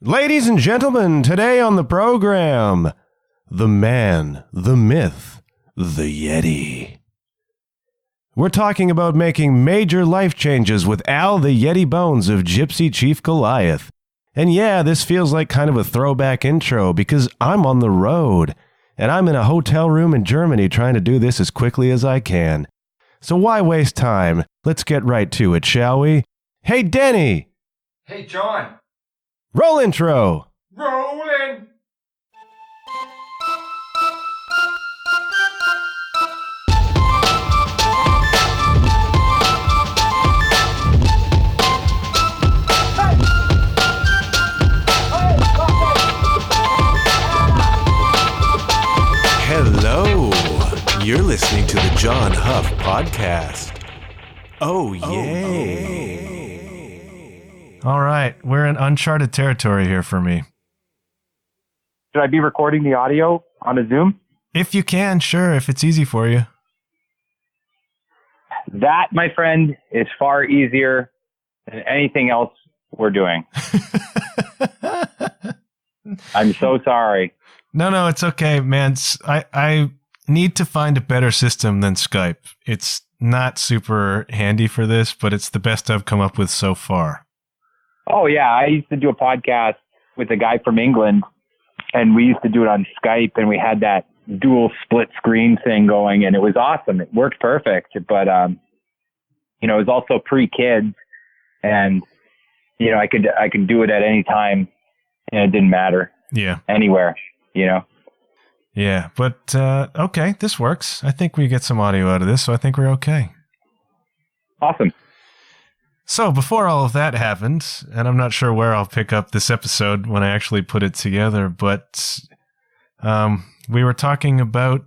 Ladies and gentlemen, today on the program, the man, the myth, the Yeti. We're talking about making major life changes with Al the Yeti Bones of Gypsy Chief Goliath. And yeah, this feels like kind of a throwback intro because I'm on the road, and I'm in a hotel room in Germany trying to do this as quickly as I can. So why waste time? Let's get right to it, shall we? Hey, Denny! Hey, John! Roll intro! Rolling! Hello! You're listening to the John Huff Podcast. Oh, yay! All right, we're in uncharted territory here for me. Should I be recording the audio on a Zoom? If you can, sure, if it's easy for you. That, my friend, is far easier than anything else we're doing. I'm so sorry. No, it's okay, man. I need to find a better system than Skype. It's not super handy for this, but it's the best I've come up with so far. Oh, yeah. I used to do a podcast with a guy from England, and we used to do it on Skype, and we had that dual split screen thing going, and it was awesome. It worked perfect, but, it was also pre-kids, and, I could do it at any time, and it didn't matter. Yeah. Anywhere, Yeah, but, okay, this works. I think we get some audio out of this, so I think we're okay. Awesome. So before all of that happened, and I'm not sure where I'll pick up this episode when I actually put it together, but we were talking about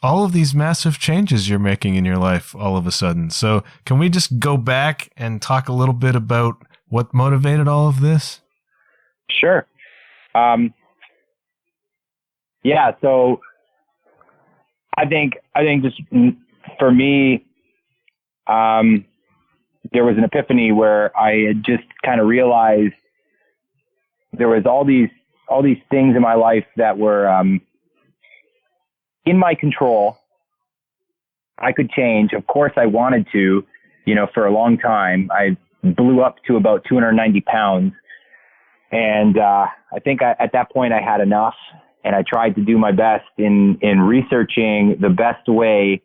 all of these massive changes you're making in your life all of a sudden. So can we just go back and talk a little bit about what motivated all of this? Sure. Yeah, so I think just for me, there was an epiphany where I had just kind of realized there was all these things in my life that were in my control. I could change. Of course, I wanted to. For a long time, I blew up to about 290 pounds, and I think at that point I had enough. And I tried to do my best in researching the best way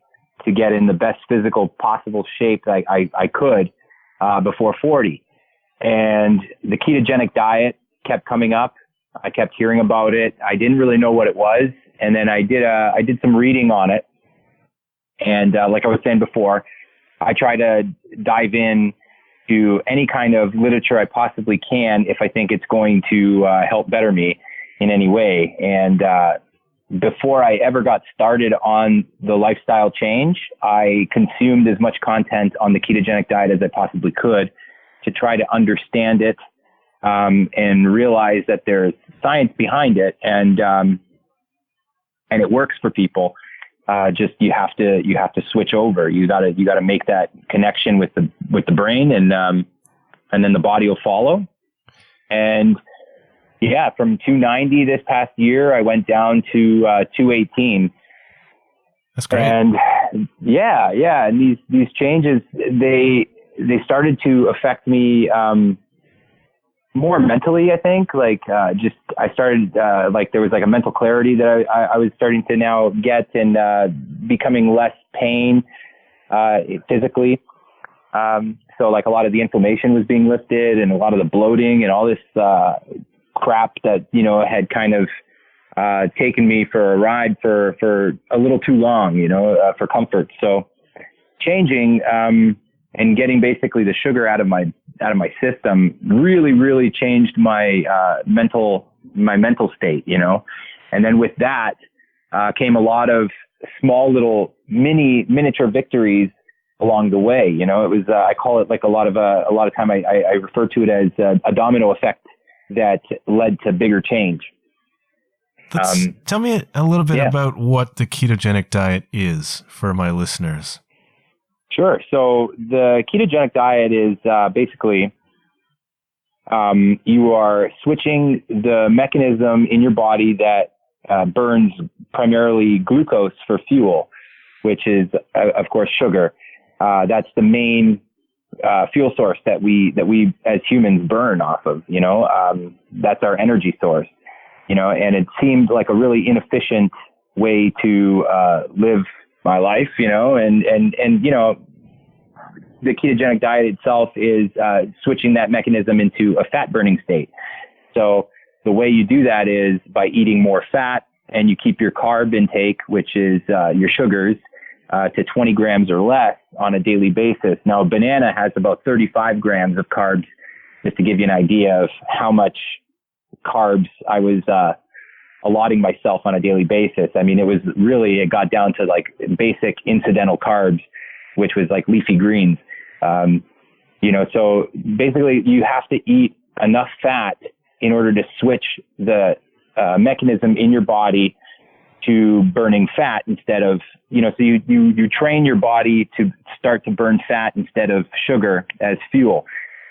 to get in the best physical possible shape that I could before 40. And the ketogenic diet kept coming up. I kept hearing about it. I didn't really know what it was. And then I did some reading on it. And like I was saying before, I try to dive in to any kind of literature I possibly can if I think it's going to help better me in any way. And before I ever got started on the lifestyle change, I consumed as much content on the ketogenic diet as I possibly could to try to understand it and realize that there's science behind it, and it works for people. Just you have to switch over. You gotta make that connection with the brain, and then the body will follow. And yeah, from 290 this past year, I went down to 218. That's great. And yeah, and these changes, they started to affect me more mentally, I think. Like I started there was like a mental clarity that I was starting to now get, and becoming less pain physically. So like a lot of the inflammation was being lifted, and a lot of the bloating and all this crap that had kind of taken me for a ride for a little too long, for comfort. So changing and getting basically the sugar out of my system really changed my mental state, and then with that came a lot of small little miniature victories along the way. It was I call it like a lot of time I refer to it as a domino effect that led to bigger change. Tell me a little bit about what the ketogenic diet is for my listeners. Sure. So the ketogenic diet is basically you are switching the mechanism in your body that burns primarily glucose for fuel, which is, of course, sugar. That's the main fuel source that we as humans burn off of. That's our energy source. And it seemed like a really inefficient way to live my life. The ketogenic diet itself is switching that mechanism into a fat burning state. So the way you do that is by eating more fat, and you keep your carb intake, which is your sugars, to 20 grams or less on a daily basis. Now, a banana has about 35 grams of carbs, just to give you an idea of how much carbs I was allotting myself on a daily basis. I mean, it got down to like basic incidental carbs, which was like leafy greens. So basically you have to eat enough fat in order to switch the mechanism in your body to burning fat instead of, so you train your body to start to burn fat instead of sugar as fuel.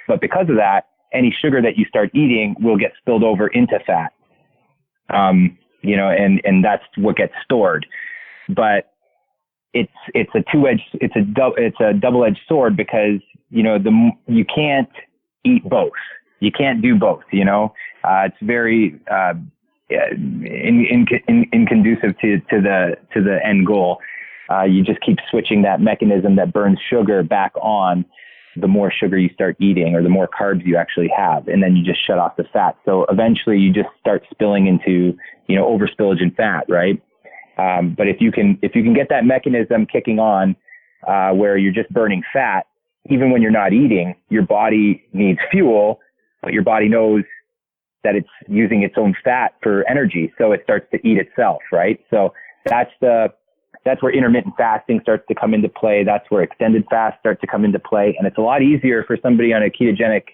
But because of that, any sugar that you start eating will get spilled over into fat. And that's what gets stored. But it's a double-edged sword because, you can't eat both. You can't do both, it's very, inconducive to the end goal. You just keep switching that mechanism that burns sugar back on the more sugar you start eating or the more carbs you actually have, and then you just shut off the fat. So eventually you just start spilling into, overspillage and fat, right? But if you can get that mechanism kicking on, where you're just burning fat, even when you're not eating, your body needs fuel, but your body knows that it's using its own fat for energy. So it starts to eat itself, right? So that's where intermittent fasting starts to come into play. That's where extended fast starts to come into play. And it's a lot easier for somebody on a ketogenic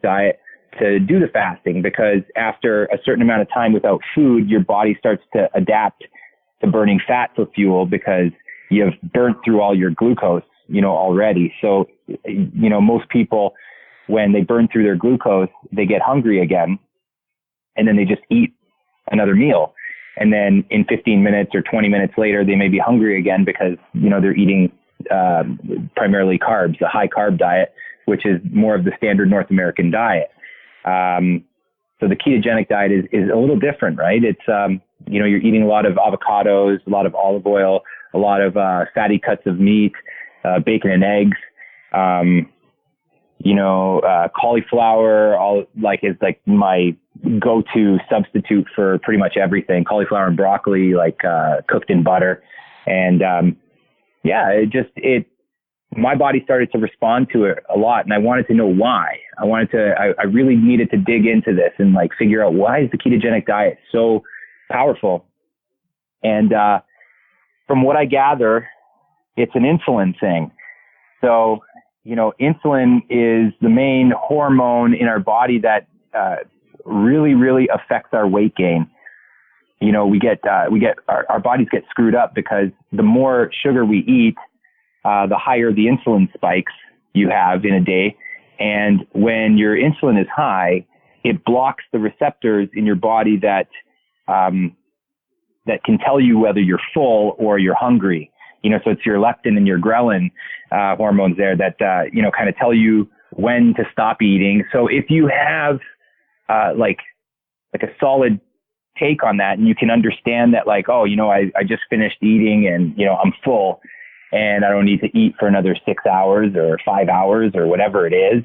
diet to do the fasting, because after a certain amount of time without food, your body starts to adapt to burning fat for fuel because you've burnt through all your glucose, already. So, most people, when they burn through their glucose, they get hungry again, and then they just eat another meal. And then in 15 minutes or 20 minutes later, they may be hungry again because, they're eating primarily carbs, a high carb diet, which is more of the standard North American diet. So the ketogenic diet is a little different, right? It's, you're eating a lot of avocados, a lot of olive oil, a lot of fatty cuts of meat, bacon and eggs, cauliflower, is like my go-to substitute for pretty much everything. Cauliflower and broccoli, cooked in butter. And, my body started to respond to it a lot, and I wanted to know why. I really needed to dig into this and figure out, why is the ketogenic diet so powerful? And, from what I gather, it's an insulin thing. So, insulin is the main hormone in our body that really, really affects our weight gain. Our bodies get screwed up because the more sugar we eat, the higher the insulin spikes you have in a day. And when your insulin is high, it blocks the receptors in your body that can tell you whether you're full or you're hungry. So it's your leptin and your ghrelin hormones there that, kind of tell you when to stop eating. So if you have like a solid take on that, and you can understand that, I just finished eating and, I'm full and I don't need to eat for another 6 hours or 5 hours or whatever it is,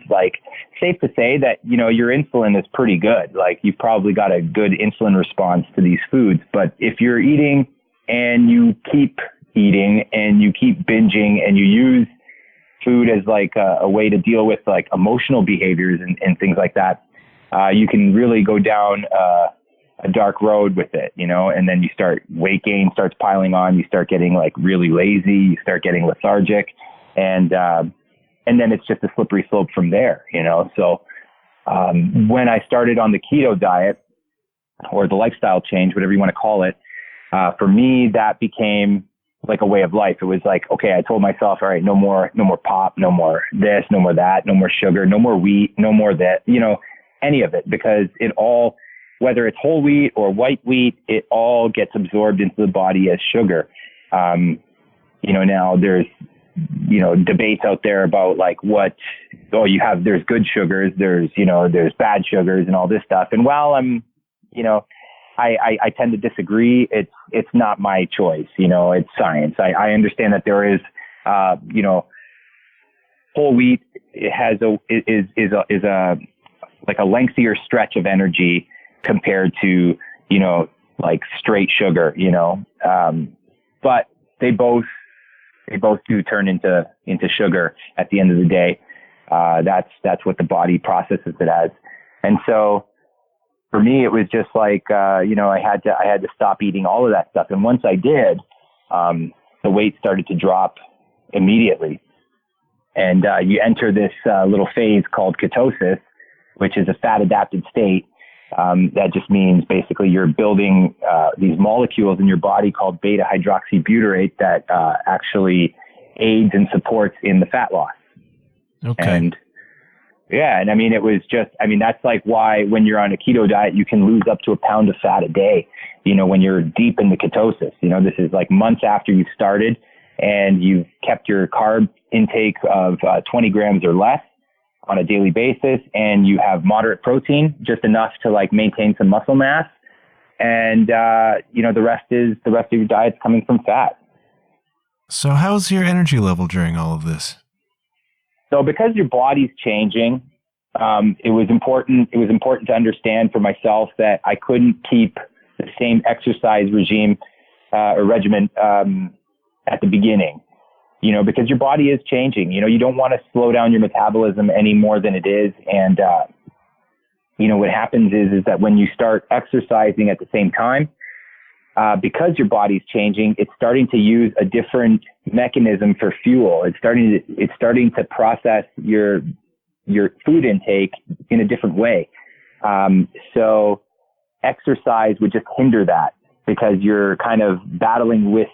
safe to say that, your insulin is pretty good. You've probably got a good insulin response to these foods. But if you're eating and you keep eating and you keep binging and you use food as a way to deal with emotional behaviors and things like that, you can really go down a dark road with it, and then weight gain starts piling on. You start getting really lazy. You start getting lethargic, and then it's just a slippery slope from there, So when I started on the keto diet, or the lifestyle change, whatever you want to call it, for me, that became like a way of life. It was like, okay, I told myself, all right, no more pop, no more this, no more that, no more sugar, no more wheat, no more that, any of it, because it all, whether it's whole wheat or white wheat, it all gets absorbed into the body as sugar. Now there's, debates out there about like there's good sugars, there's bad sugars and all this stuff. And while I'm, I tend to disagree. It's not my choice. It's science. I understand that there is, whole wheat is a like a lengthier stretch of energy compared to, like straight sugar, but they both do turn into sugar at the end of the day. That's what the body processes it as. And so for me, it was just like, I had to stop eating all of that stuff. And once I did, the weight started to drop immediately. And you enter this little phase called ketosis, which is a fat adapted state. That just means basically you're building these molecules in your body called beta hydroxybutyrate that actually aids and supports in the fat loss. Okay. And I mean, that's like why when you're on a keto diet, you can lose up to 1 pound of fat a day, when you're deep in the ketosis. This is like months after you've started and you've kept your carb intake of 20 grams or less on a daily basis, and you have moderate protein, just enough to like maintain some muscle mass. And, the rest of your diet's coming from fat. So how's your energy level during all of this? So because your body's changing, it was important to understand for myself that I couldn't keep the same exercise regime, or regimen, at the beginning. Because your body is changing. You don't want to slow down your metabolism any more than it is. And, what happens is that when you start exercising at the same time, because your body's changing, it's starting to use a different mechanism for fuel. It's starting to process your food intake in a different way. So exercise would just hinder that because you're kind of battling with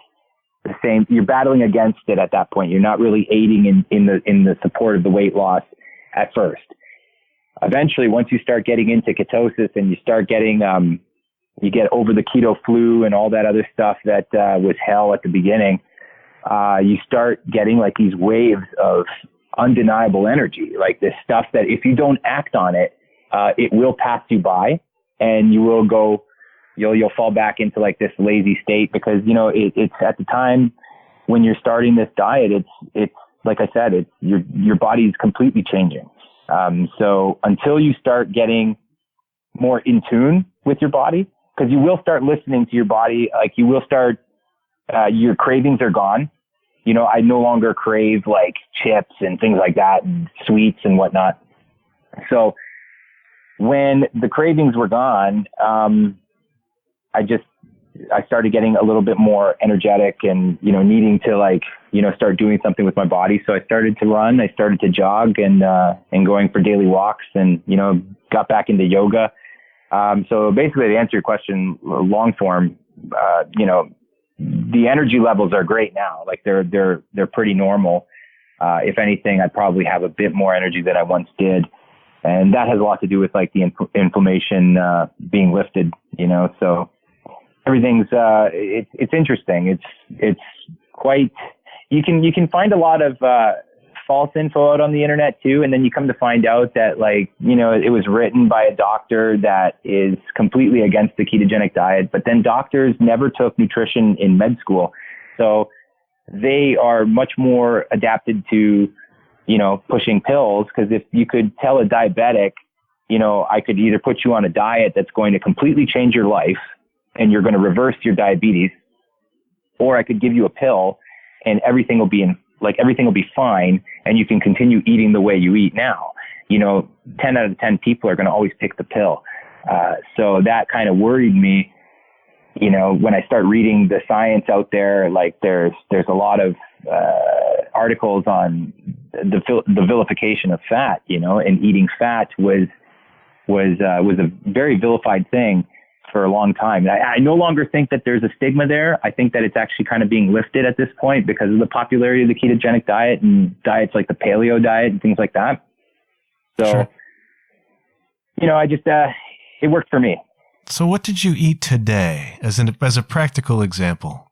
you're battling against it at that point. You're not really aiding in the support of the weight loss at first. Eventually, once you start getting into ketosis and you start getting, you get over the keto flu and all that other stuff that was hell at the beginning, you start getting like these waves of undeniable energy, like this stuff that if you don't act on it, it will pass you by and you will go, you'll fall back into like this lazy state because, it's at the time when you're starting this diet, it's like I said, your body's completely changing. So until you start getting more in tune with your body, because you will start listening to your body, like you will start, your cravings are gone. I no longer crave like chips and things like that and sweets and whatnot. So when the cravings were gone, I started getting a little bit more energetic and, needing to like, start doing something with my body. So I started to run, I started to jog and going for daily walks and, got back into yoga. So basically to answer your question, long form, the energy levels are great now. Like they're pretty normal. If anything, I probably have a bit more energy than I once did. And that has a lot to do with like the inflammation, being lifted, so everything's, it's interesting. It's quite, you can find a lot of, false info out on the internet too. And then you come to find out that like, it was written by a doctor that is completely against the ketogenic diet, but then doctors never took nutrition in med school. So they are much more adapted to, pushing pills. Cause if you could tell a diabetic, I could either put you on a diet that's going to completely change your life and you're going to reverse your diabetes, or I could give you a pill and everything will be fine and you can continue eating the way you eat now. 10 out of 10 people are going to always pick the pill. So that kind of worried me, when I start reading the science out there, like there's a lot of, articles on the vilification of fat, and eating fat was a very vilified thing for a long time. I no longer think that there's a stigma there. I think that it's actually kind of being lifted at this point because of the popularity of the ketogenic diet and diets like the paleo diet and things like that. So, Sure. I just, it worked for me. So what did you eat today as a practical example?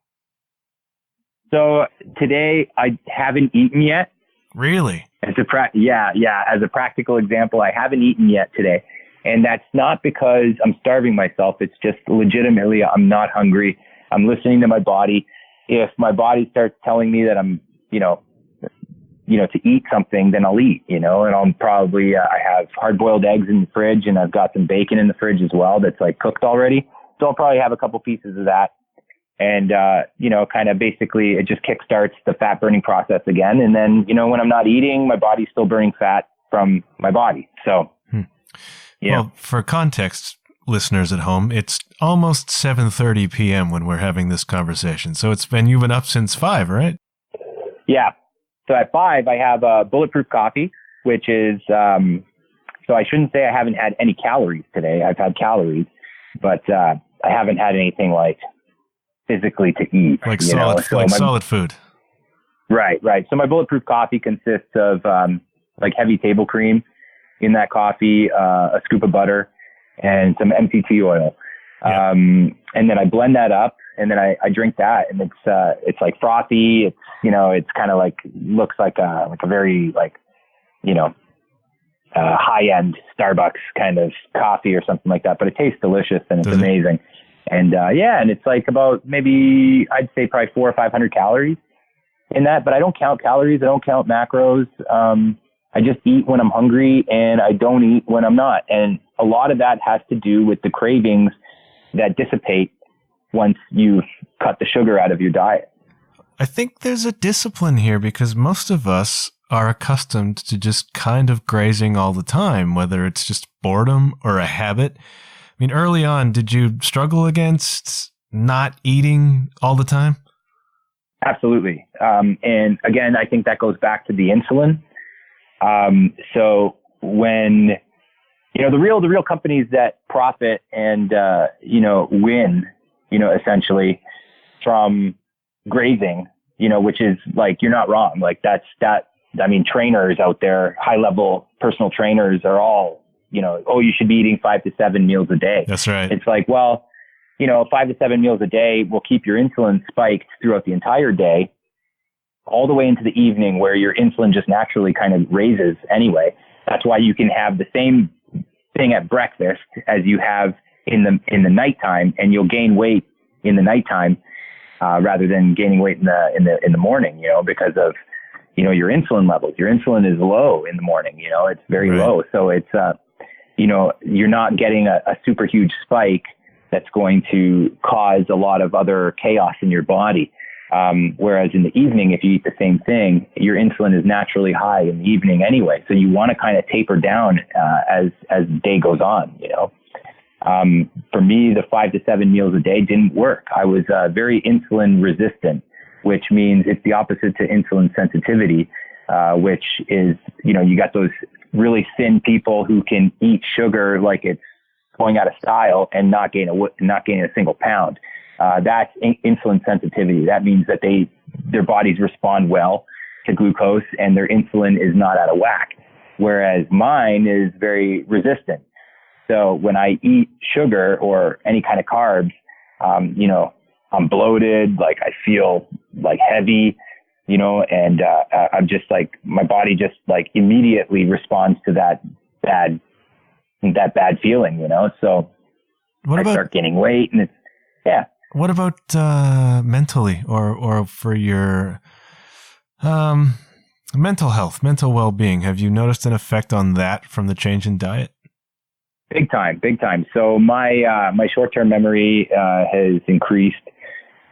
So today I haven't eaten yet. Really? As a practical example, I haven't eaten yet today. And that's not because I'm starving myself. It's just legitimately, I'm not hungry. I'm listening to my body. If my body starts telling me that I'm, to eat something, then I'll eat, and I'll probably, I have hard boiled eggs in the fridge and I've got some bacon in the fridge as well. That's like cooked already. So I'll probably have a couple pieces of that. And, kind of basically it just kickstarts the fat burning process again. And then, when I'm not eating, my body's still burning fat from my body. So, Well, for context, listeners at home, it's almost 7:30 p.m. when we're having this conversation. So you've been up since 5, right? Yeah. So at 5, I have a Bulletproof coffee, which is, so I shouldn't say I haven't had any calories today. I've had calories, but I haven't had anything like physically to eat. Like solid food. Right. So my Bulletproof coffee consists of like heavy table cream in that coffee, a scoop of butter, and some MCT oil. Yeah. And then I blend that up, and then I drink that, and it's like frothy. It's it's kind of like looks like a very high end Starbucks kind of coffee or something like that. But it tastes delicious and it's amazing. And and it's like about maybe I'd say probably 400 or 500 calories in that. But I don't count calories. I don't count macros. I just eat when I'm hungry and I don't eat when I'm not. And a lot of that has to do with the cravings that dissipate once you've cut the sugar out of your diet. I think there's a discipline here because most of us are accustomed to just kind of grazing all the time, whether it's just boredom or a habit. I mean, early on, did you struggle against not eating all the time? Absolutely. And again, I think that goes back to the insulin. So when, the real companies that profit and, win, essentially from grazing, which is like, you're not wrong. Like trainers out there, high level personal trainers are all, you should be eating 5 to 7 meals a day. That's right. It's like, well, 5 to 7 meals a day will keep your insulin spiked throughout the entire day, all the way into the evening where your insulin just naturally kind of raises anyway. That's why you can have the same thing at breakfast as you have in the nighttime, and you'll gain weight in the nighttime rather than gaining weight in the morning, because of your insulin levels. Your insulin is low in the morning, it's very low. So it's you're not getting a super huge spike that's going to cause a lot of other chaos in your body. Whereas in the evening, if you eat the same thing, your insulin is naturally high in the evening anyway. So you want to kind of taper down as the day goes on. For me, the 5 to 7 meals a day didn't work. I was very insulin resistant, which means it's the opposite to insulin sensitivity, which is, you got those really thin people who can eat sugar like it's going out of style and not gain a single pound. That's insulin sensitivity. That means that their bodies respond well to glucose and their insulin is not out of whack. Whereas mine is very resistant. So when I eat sugar or any kind of carbs, I'm bloated, like I feel like heavy, and I'm just like, my body just like immediately responds to that bad feeling, So I start gaining weight and What about mentally or for your mental health, mental well-being? Have you noticed an effect on that from the change in diet? Big time. So my short-term memory has increased,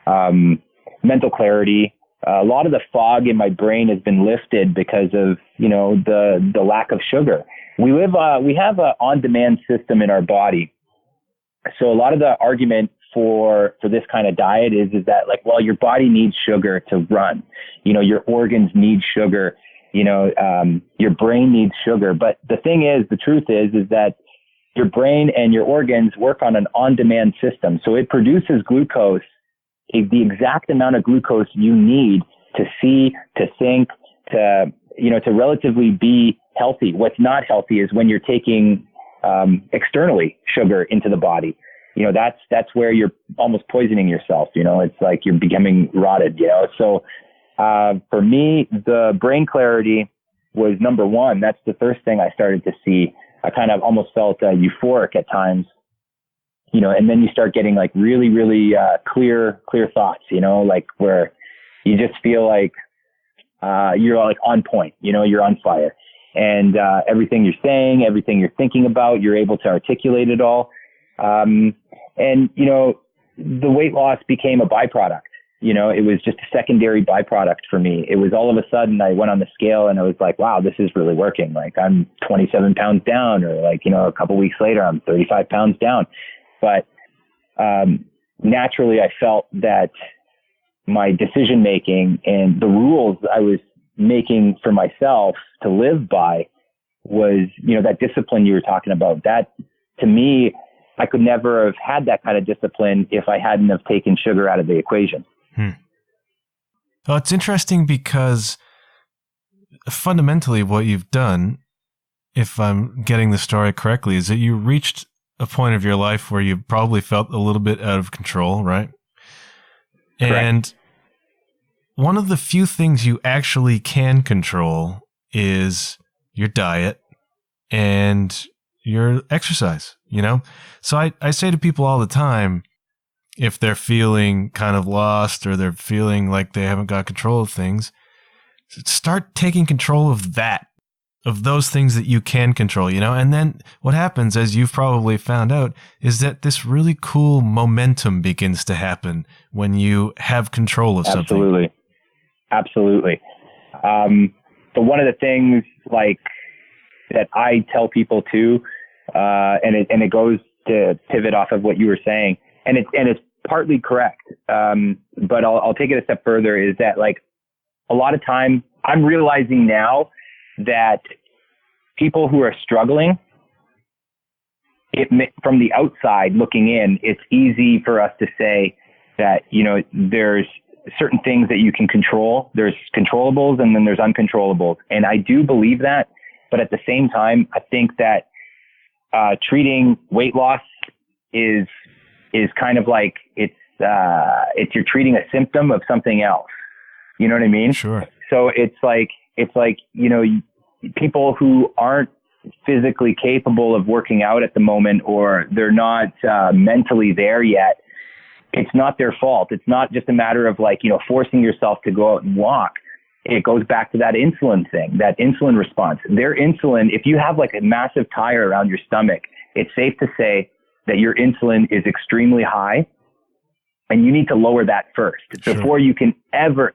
mental clarity. A lot of the fog in my brain has been lifted because of the lack of sugar. We have an on-demand system in our body. So a lot of the argument for this kind of diet is that like, well, your body needs sugar to run. Your organs need sugar. Your brain needs sugar. But the thing is, the truth is that your brain and your organs work on an on-demand system. So it produces glucose, the exact amount of glucose you need to see, to think, to relatively be healthy. What's not healthy is when you're taking externally sugar into the body. That's where you're almost poisoning yourself. It's like you're becoming rotted, So for me, the brain clarity was number one. That's the first thing I started to see. I kind of almost felt euphoric at times, and then you start getting like really, really clear thoughts, like where you just feel like you're like on point, you're on fire, and everything you're saying, everything you're thinking about, you're able to articulate it all. And the weight loss became a byproduct. It was just a secondary byproduct for me. It was all of a sudden I went on the scale and I was like, wow, this is really working. Like I'm 27 pounds down, or like, a couple weeks later, I'm 35 pounds down. But naturally I felt that my decision making and the rules I was making for myself to live by was, that discipline you were talking about. That, to me, I could never have had that kind of discipline if I hadn't have taken sugar out of the equation. Well, it's interesting because fundamentally what you've done, if I'm getting the story correctly, is that you reached a point of your life where you probably felt a little bit out of control, right? Correct. And one of the few things you actually can control is your diet and your exercise, So I say to people all the time, if they're feeling kind of lost or they're feeling like they haven't got control of things, start taking control of those things that you can control, And then what happens, as you've probably found out, is that this really cool momentum begins to happen when you have control of something. Absolutely. So one of the things like that I tell people too, and it goes to pivot off of what you were saying, and it's partly correct. But I'll take it a step further, is that like a lot of time I'm realizing now that people who are struggling, from the outside looking in, it's easy for us to say that, there's certain things that you can control. There's controllables and then there's uncontrollables. And I do believe that. But at the same time, I think that treating weight loss is kind of like it's you're treating a symptom of something else. You know what I mean? Sure. So it's like people who aren't physically capable of working out at the moment, or they're not mentally there yet, it's not their fault. It's not just a matter of like, forcing yourself to go out and walk. It goes back to that insulin thing, that insulin response. Their insulin, if you have like a massive tire around your stomach, it's safe to say that your insulin is extremely high, and you need to lower that first before you can ever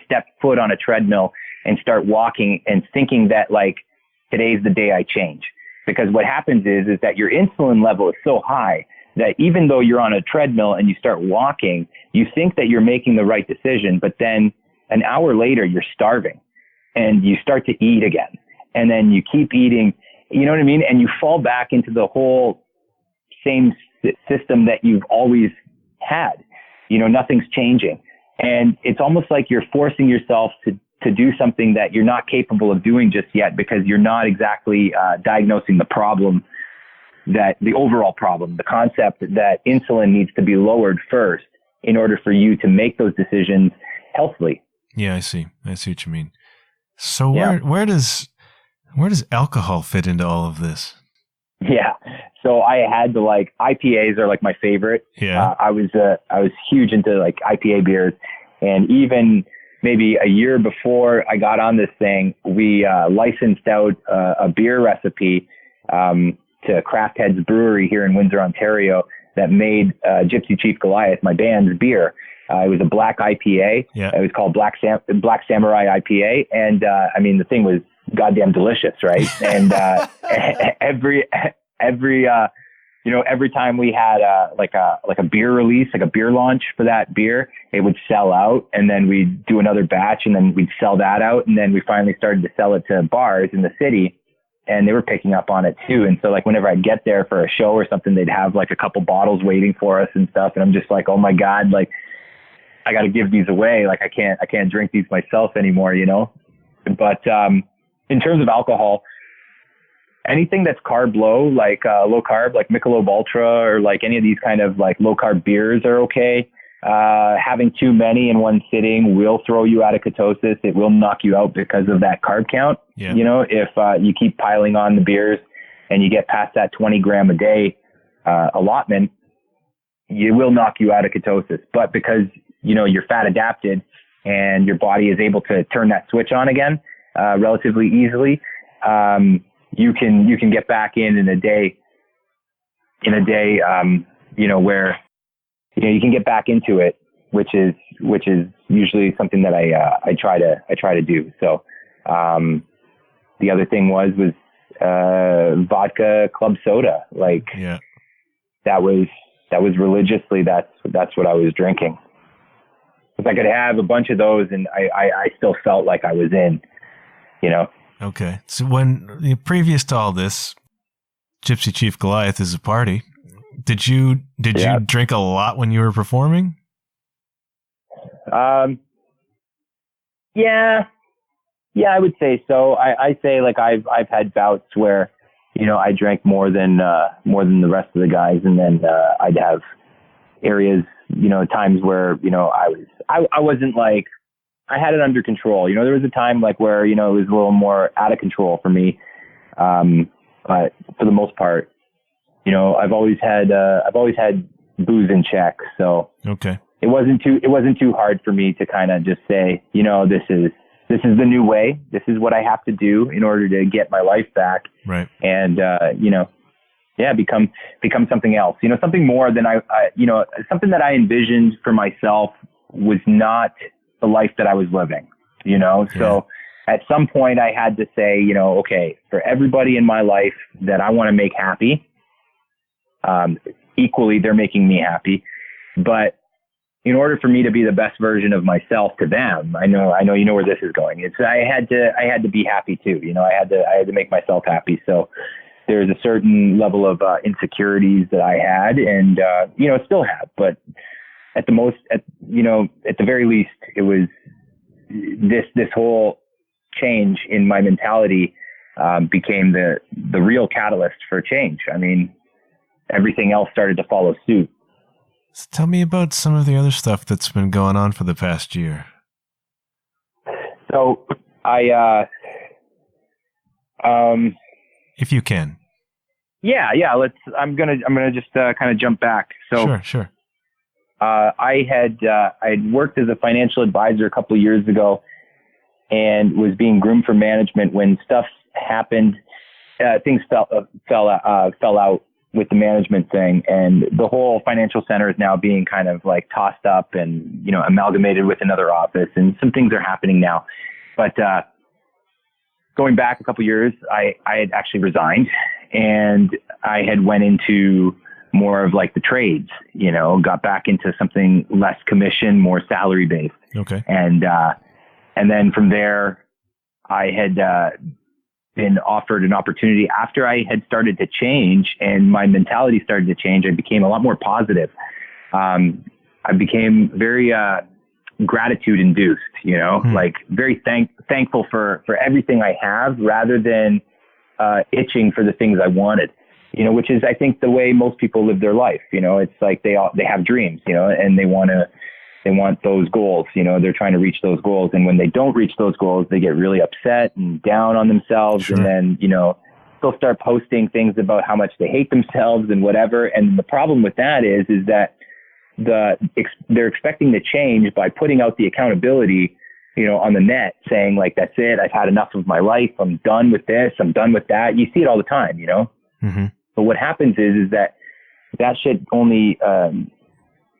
step foot on a treadmill and start walking and thinking that like today's the day I change. Because what happens is that your insulin level is so high that even though you're on a treadmill and you start walking, you think that you're making the right decision, but then an hour later you're starving and you start to eat again. And then you keep eating, you know what I mean? And you fall back into the whole same system that you've always had. Nothing's changing. And it's almost like you're forcing yourself to do something that you're not capable of doing just yet, because you're not exactly diagnosing the problem, that the overall problem, the concept that insulin needs to be lowered first in order for you to make those decisions healthily. Yeah, I see what you mean. So where does alcohol fit into all of this? Yeah. So I had to like, IPAs are like my favorite. Yeah. I was huge into like IPA beers, and even maybe a year before I got on this thing, we licensed out a beer recipe to Craft Heads Brewery here in Windsor, Ontario, that made Gypsy Chief Goliath, my band's beer. It was a black IPA. Yeah. It was called Black Samurai IPA. And the thing was goddamn delicious, right? And every time we had like a beer release, like a beer launch for that beer, it would sell out, and then we'd do another batch, and then we'd sell that out, and then we finally started to sell it to bars in the city. and they were picking up on it too. And so like whenever I'd get there for a show or something, they'd have like a couple bottles waiting for us and stuff. And I'm just like, oh my God, like I got to give these away. Like I can't drink these myself anymore, you know? But, in terms of alcohol, anything that's carb low, like, low carb, like Michelob Ultra or like any of these kind of like low carb beers are okay. Having too many in one sitting will throw you out of ketosis. It will knock you out because of that carb count. Yeah. You know, if you keep piling on the beers and you get past that 20 gram a day allotment, it will knock you out of ketosis. But because, you know, you're fat adapted and your body is able to turn that switch on again relatively easily, you can get back in a day, you know, where, you know, you can get back into it, which is usually something that I try to do. So, the other thing was vodka club soda. Like, yeah, that was religiously, that's what I was drinking. If I could have a bunch of those and I still felt like I was in, you know? Okay. So when previous to all this, Gypsy Chief Goliath is a party. Did you drink a lot when you were performing? Yeah, I would say so. I say like I've had bouts where, you know, I drank more than the rest of the guys, and then I'd have areas, you know, times where, you know, I wasn't like, I had it under control. You know, there was a time like where, you know, it was a little more out of control for me. But for the most part, you know, I've always had booze in check. So okay, it wasn't too hard for me to kind of just say, you know, this is the new way. This is what I have to do in order to get my life back. Right. And, you know, yeah, become something else, you know, something more than I you know, something that I envisioned for myself was not the life that I was living, you know? Yeah. So at some point I had to say, you know, okay, for everybody in my life that I want to make happy, equally, they're making me happy. But in order for me to be the best version of myself to them, I know, you know where this is going. I had to be happy too. You know, I had to make myself happy. So there's a certain level of insecurities that I had, and you know, still have. But at the very least, it was this whole change in my mentality became the real catalyst for change. I mean, everything else started to follow suit. So tell me about some of the other stuff that's been going on for the past year. So if you can. Yeah. I'm gonna just kind of jump back. So Sure. I had worked as a financial advisor a couple of years ago, and was being groomed for management when stuff happened. Things fell out with the management thing, and the whole financial center is now being kind of like tossed up and, you know, amalgamated with another office, and some things are happening now. But going back a couple of years, I had actually resigned, and I had went into more of like the trades, you know, got back into something less commission, more salary based. Okay. And then from there, I had been offered an opportunity after I had started to change and my mentality started to change. I became a lot more positive. I became very gratitude induced, you know, like very thankful for everything I have, rather than itching for the things I wanted, you know, which is, I think, the way most people live their life. You know, it's like they have dreams, you know, and they want those goals, you know, they're trying to reach those goals. And when they don't reach those goals, they get really upset and down on themselves. Sure. And then, you know, they'll start posting things about how much they hate themselves and whatever. And the problem with that is that they're expecting to change by putting out the accountability, you know, on the net, saying like, that's it. I've had enough of my life. I'm done with this. I'm done with that. You see it all the time, you know? Mm-hmm. But what happens is that shit only,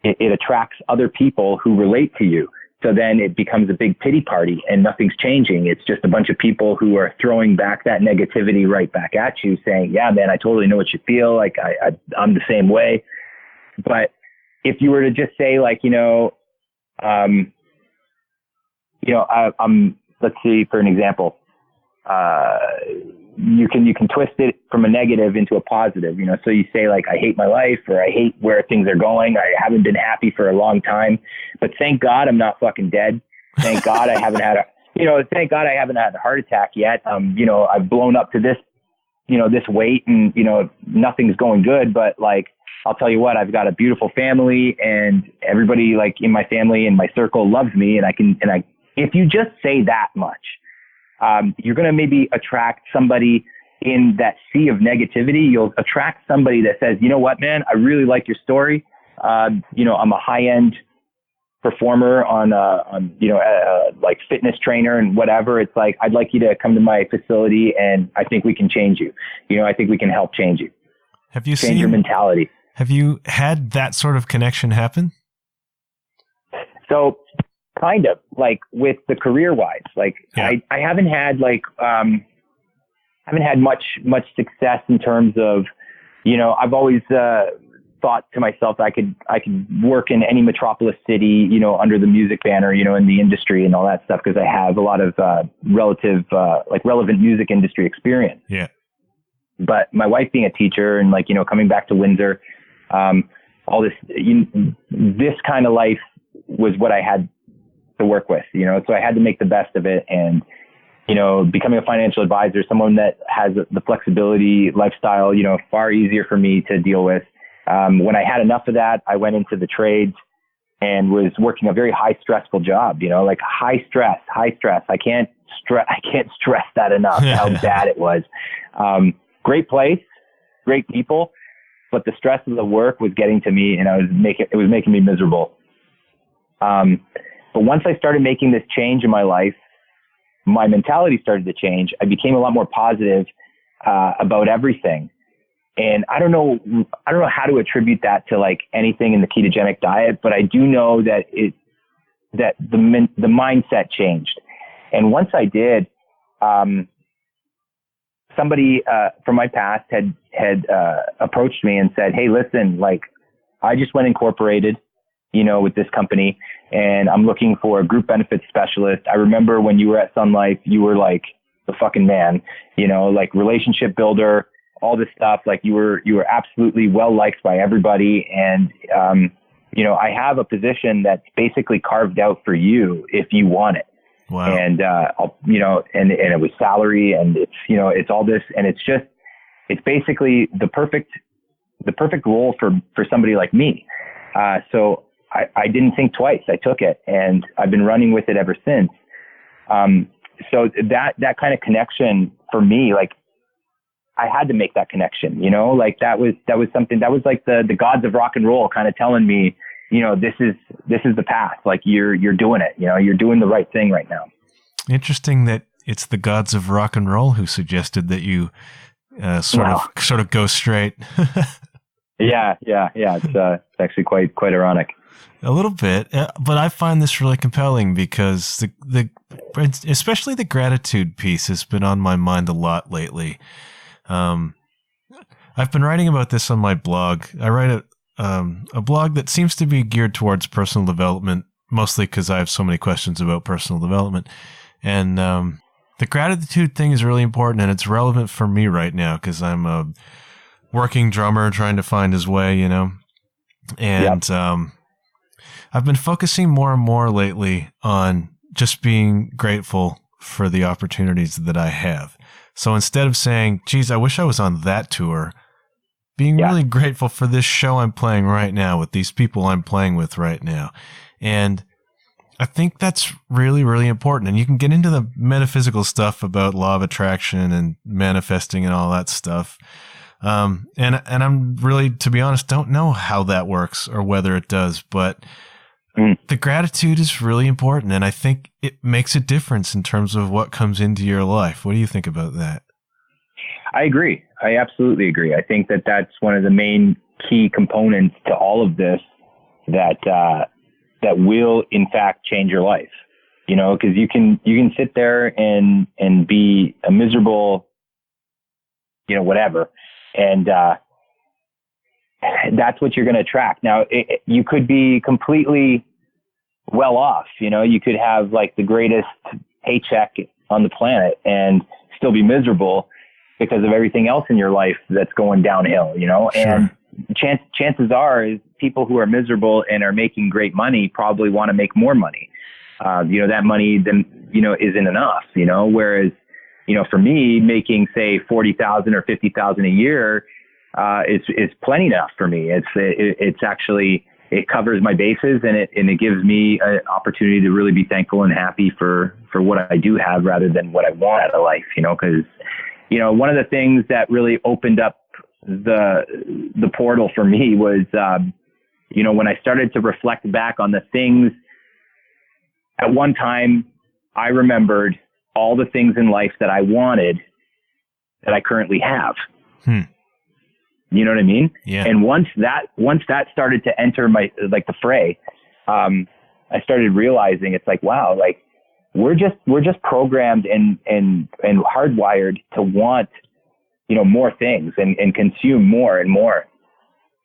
it attracts other people who relate to you. So then it becomes a big pity party and nothing's changing. It's just a bunch of people who are throwing back that negativity right back at you, saying, yeah, man, I totally know what you feel. Like I'm the same way. But if you were to just say like, let's see, for an example, you can twist it from a negative into a positive, so you say like, I hate my life, or I hate where things are going. I haven't been happy for a long time, but thank God I'm not fucking dead. Thank God I haven't had thank God I haven't had a heart attack yet. I've blown up to this, this weight, and, nothing's going good, but like, I'll tell you what, I've got a beautiful family, and everybody like in my family and my circle loves me. And if you just say that much, you're going to maybe attract somebody in that sea of negativity. You'll attract somebody that says, you know what, man, I really like your story. I'm a high-end performer on like fitness trainer and whatever. It's like, I'd like you to come to my facility, and I think we can change you. I think we can help change you. Have you change your mentality? Have you had that sort of connection happen? So kind of like with the career wise, like I haven't had like, haven't had much success in terms of, I've always, thought to myself, I could work in any metropolis city, under the music banner, in the industry and all that stuff, because I have a lot of relevant music industry experience. Yeah. But my wife being a teacher and like, coming back to Windsor, all this, this kind of life was what I had to work with, so I had to make the best of it. And, becoming a financial advisor, someone that has the flexibility lifestyle, far easier for me to deal with. When I had enough of that, I went into the trades and was working a very high stressful job, like high stress. I can't stress that enough, how bad it was. Great place, great people, but the stress of the work was getting to me, and it was making me miserable. But once I started making this change in my life, my mentality started to change. I became a lot more positive, about everything. And I don't know how to attribute that to like anything in the ketogenic diet, but I do know that the mindset changed. And once I did, somebody from my past had approached me and said, "Hey, listen, like I just went incorporated, with this company, and I'm looking for a group benefits specialist. I remember when you were at Sun Life, you were like the fucking man, like relationship builder, all this stuff. Like you were absolutely well liked by everybody. And, I have a position that's basically carved out for you if you want it." Wow. And, and it was salary, and it's all this, and it's basically the perfect role for somebody like me. So I didn't think twice. I took it, and I've been running with it ever since. So that kind of connection for me, like I had to make that connection, like that was something that was like the gods of rock and roll kind of telling me, this is the path. Like you're doing it, you're doing the right thing right now. Interesting that it's the gods of rock and roll who suggested that you sort of go straight. Yeah. It's actually quite ironic. A little bit, but I find this really compelling because especially the gratitude piece has been on my mind a lot lately. I've been writing about this on my blog. I write a blog that seems to be geared towards personal development, mostly because I have so many questions about personal development. And the gratitude thing is really important, and it's relevant for me right now because I'm a working drummer trying to find his way, And I've been focusing more and more lately on just being grateful for the opportunities that I have. So instead of saying, geez, I wish I was on that tour, being really grateful for this show I'm playing right now with these people I'm playing with right now. And I think that's really, really important. And you can get into the metaphysical stuff about law of attraction and manifesting and all that stuff. And I'm really, to be honest, don't know how that works or whether it does, but the gratitude is really important. And I think it makes a difference in terms of what comes into your life. What do you think about that? I agree. I absolutely agree. I think that that's one of the main key components to all of this that will in fact change your life, because you can sit there and be a miserable, whatever. And, that's what you're going to attract. Now, you could be completely well off, you could have like the greatest paycheck on the planet and still be miserable. because of everything else in your life that's going downhill, you know? Sure. And chances are is people who are miserable and are making great money probably want to make more money. You know, that money then, you know, isn't enough, you know, whereas, you know, for me, making say 40,000 or 50,000 a year, is plenty enough for me. It's actually, it covers my bases, and it gives me an opportunity to really be thankful and happy for what I do have rather than what I want out of life, you know, because, you know, one of the things that really opened up the portal for me was, you know, when I started to reflect back on the things at one time, I remembered all the things in life that I wanted that I currently have. You know what I mean? Yeah. And once that started to enter the fray, I started realizing it's like, wow, like we're just programmed and hardwired to want, you know, more things and consume more and more.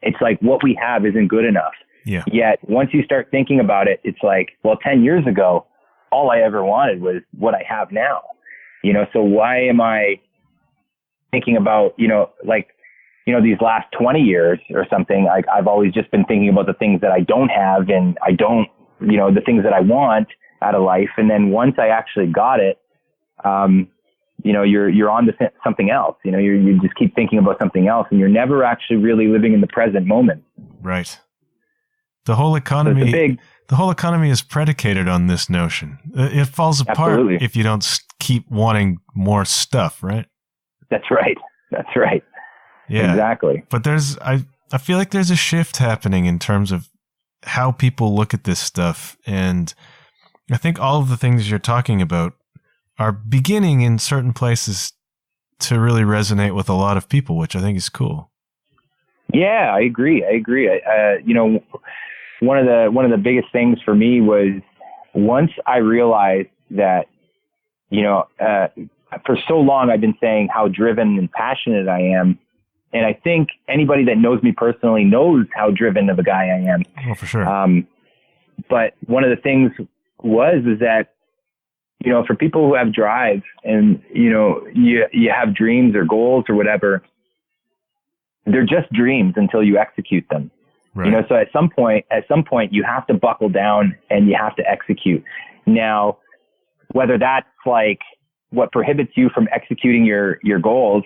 It's like what we have isn't good enough. Yeah. Yet once you start thinking about it, it's like, well, 10 years ago, all I ever wanted was what I have now, you know? So why am I thinking about, you know, like, you know, these last 20 years or something, I've always just been thinking about the things that I don't have, and I don't, you know, the things that I want out of life. And then once I actually got it, you know, you're on to something else, you know, you just keep thinking about something else, and you're never actually really living in the present moment. Right. The whole economy, so the whole economy is predicated on this notion. It falls apart Absolutely. if you don't keep wanting more stuff, right? That's right. That's right. Yeah, exactly. But I feel like there's a shift happening in terms of how people look at this stuff. And I think all of the things you're talking about are beginning in certain places to really resonate with a lot of people, which I think is cool. Yeah, I agree. You know, one of the biggest things for me was once I realized that, you know, for so long I've been saying how driven and passionate I am. And I think anybody that knows me personally knows how driven of a guy I am. Oh, for sure. But one of the things is that, you know, for people who have drive and, you know, you have dreams or goals or whatever, they're just dreams until you execute them. Right. You know, so at some point you have to buckle down and you have to execute. Now, whether that's like what prohibits you from executing your goals,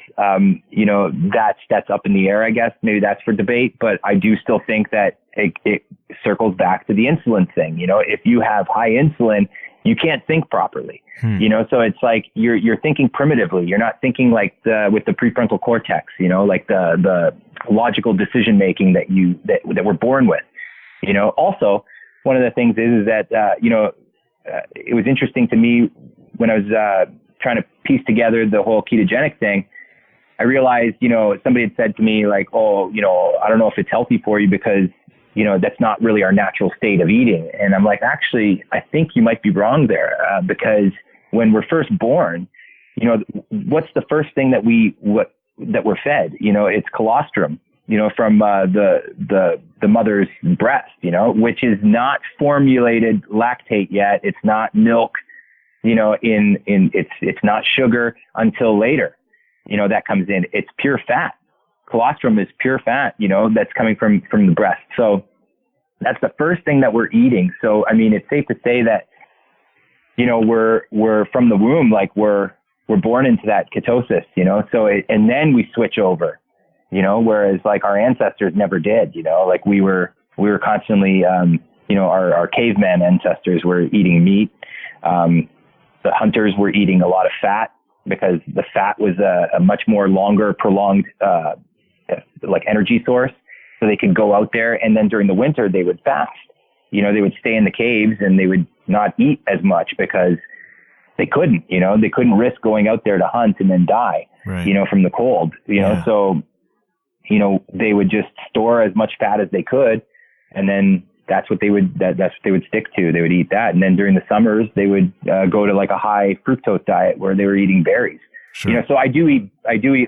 you know, that's up in the air, I guess. Maybe that's for debate, but I do still think that it circles back to the insulin thing. You know, if you have high insulin, you can't think properly. You know, so it's like you're thinking primitively. You're not thinking like with the prefrontal cortex, you know, like the logical decision making that we're born with. You know, also one of the things is that you know, it was interesting to me when I was trying to piece together the whole ketogenic thing. I realized, you know, somebody had said to me like, oh, you know, I don't know if it's healthy for you because, you know, that's not really our natural state of eating. And I'm like, actually, I think you might be wrong there, because when we're first born, you know, what's the first thing that we're fed? You know, it's colostrum, you know, from the mother's breast, you know, which is not formulated lactate yet. It's not milk, you know, it's not sugar until later, you know, that comes in. It's pure fat. Colostrum is pure fat, you know, that's coming from the breast. So that's the first thing that we're eating. So, I mean, it's safe to say that, you know, we're from the womb, like we're born into that ketosis, you know, so, and then we switch over, you know, whereas like our ancestors never did, you know, like we were constantly, you know, our caveman ancestors were eating meat. The hunters were eating a lot of fat because the fat was a much more longer, prolonged, like energy source. So they could go out there, and then during the winter they would fast. You know, they would stay in the caves and they would not eat as much because they couldn't, you know, they couldn't risk going out there to hunt and then die, right, you know, from the cold, you know, so, you know, they would just store as much fat as they could. And then that's what they would stick to. They would eat that. And then during the summers, they would go to like a high fructose diet where they were eating berries. Sure. You know, so I do eat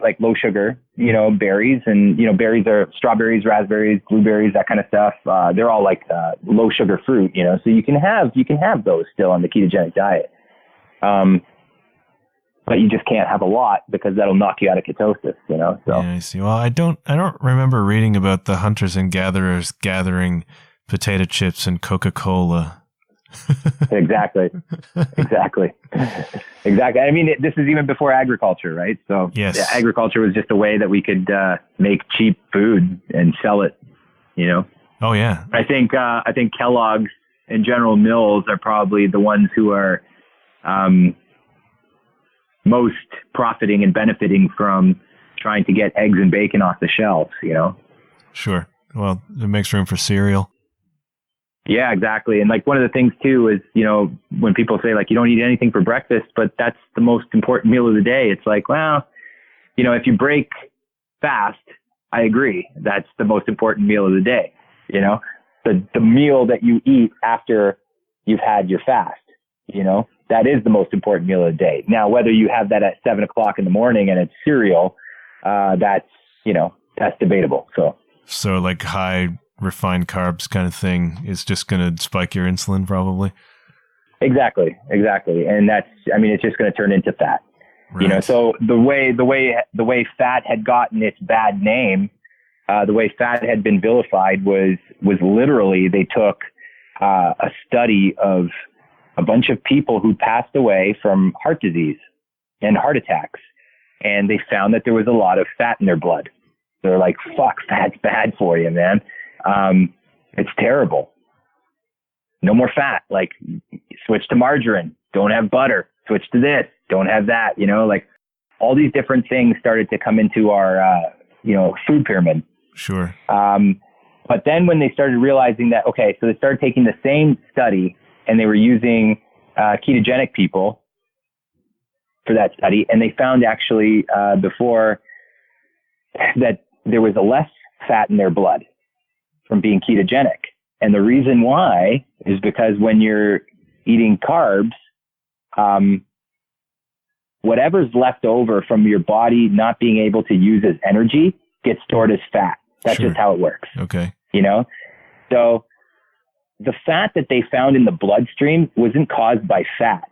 like low sugar, you know, berries, and, you know, berries are strawberries, raspberries, blueberries, that kind of stuff. They're all like low sugar fruit, you know, so you can have those still on the ketogenic diet. but you just can't have a lot because that'll knock you out of ketosis, you know? So yeah, I see. Well, I don't remember reading about the hunters and gatherers gathering potato chips and Coca-Cola. Exactly. I mean, this is even before agriculture, right? So yes. Agriculture was just a way that we could make cheap food and sell it, you know? Oh yeah. I think Kellogg's and General Mills are probably the ones who are most profiting and benefiting from trying to get eggs and bacon off the shelves, you know? Sure. Well, it makes room for cereal. Yeah, exactly. And like one of the things too is, you know, when people say like, you don't eat anything for breakfast, but that's the most important meal of the day. It's like, well, you know, if you break fast, I agree. That's the most important meal of the day. You know, the meal that you eat after you've had your fast, you know, that is the most important meal of the day. Now, whether you have that at 7 o'clock in the morning and it's cereal, that's debatable. So like high refined carbs kind of thing is just going to spike your insulin probably. Exactly. And it's just going to turn into fat, right. You know, so the way fat had gotten its bad name, the way fat had been vilified was literally they took a study of a bunch of people who passed away from heart disease and heart attacks. And they found that there was a lot of fat in their blood. They're like, fuck, fat's bad for you, man. It's terrible. No more fat. Like, switch to margarine. Don't have butter. Switch to this. Don't have that. You know, like all these different things started to come into our, food pyramid. Sure. But then when they started realizing that, okay, so they started taking the same study and they were using ketogenic people for that study. And they found actually before that there was a less fat in their blood from being ketogenic. And the reason why is because when you're eating carbs, whatever's left over from your body not being able to use as energy gets stored as fat. That's just how it works. Okay. You know? So the fat that they found in the bloodstream wasn't caused by fat.